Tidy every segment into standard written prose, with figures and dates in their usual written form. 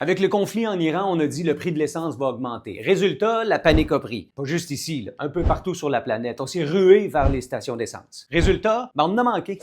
Avec le conflit en Iran, on a dit le prix de l'essence va augmenter. Résultat, la panique a pris. Pas juste ici, là, un peu partout sur la planète. On s'est rué vers les stations d'essence. Résultat, on en a manqué.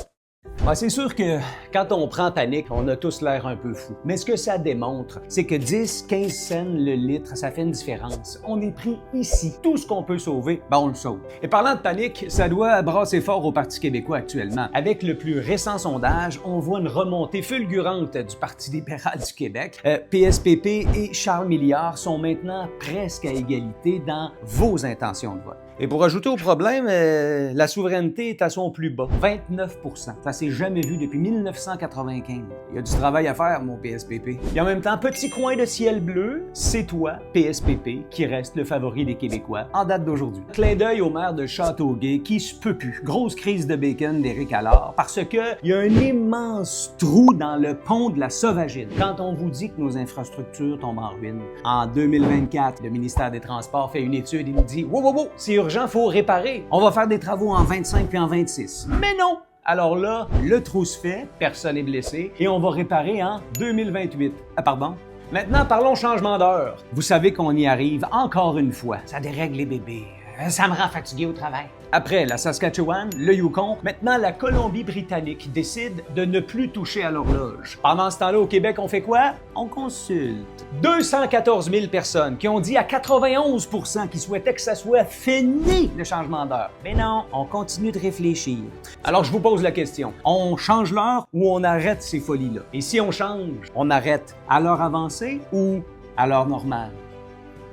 C'est sûr que quand on prend panique, on a tous l'air un peu fou. Mais ce que ça démontre, c'est que 10-15 cents le litre, ça fait une différence. On est pris ici. Tout ce qu'on peut sauver, on le sauve. Et parlant de panique, ça doit brasser fort au Parti québécois actuellement. Avec le plus récent sondage, on voit une remontée fulgurante du Parti libéral du Québec. PSPP et Charles Milliard sont maintenant presque à égalité dans vos intentions de vote. Et pour ajouter au problème, la souveraineté est à son plus bas, 29 %. Ça s'est jamais vu depuis 1995. Il y a du travail à faire, mon PSPP. Et en même temps, petit coin de ciel bleu, c'est toi, PSPP, qui reste le favori des Québécois en date d'aujourd'hui. Clin d'œil au maire de Châteauguay qui se peut plus. Grosse crise de bacon d'Éric Allard parce que il y a un immense trou dans le pont de la Sauvagine. Quand on vous dit que nos infrastructures tombent en ruine, en 2024, le ministère des Transports fait une étude et nous dit « Wow, c'est urgent, faut réparer. On va faire des travaux en 25 puis en 26. » Mais non! Alors là, le trou se fait, personne n'est blessé, et on va réparer en 2028. Pardon? Maintenant, parlons changement d'heure. Vous savez qu'on y arrive encore une fois. Ça dérègle les bébés. Ça me rend fatigué au travail. Après la Saskatchewan, le Yukon, maintenant la Colombie-Britannique décide de ne plus toucher à l'horloge. Pendant ce temps-là, au Québec, on fait quoi? On consulte. 214 000 personnes qui ont dit à 91 % qu'ils souhaitaient que ça soit fini, le changement d'heure. Mais non, on continue de réfléchir. Alors, je vous pose la question. On change l'heure ou on arrête ces folies-là? Et si on change, on arrête à l'heure avancée ou à l'heure normale?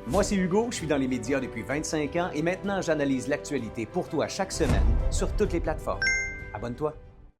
Moi, c'est Hugo, je suis dans les médias depuis 25 ans et maintenant, j'analyse l'actualité pour toi chaque semaine sur toutes les plateformes. Abonne-toi.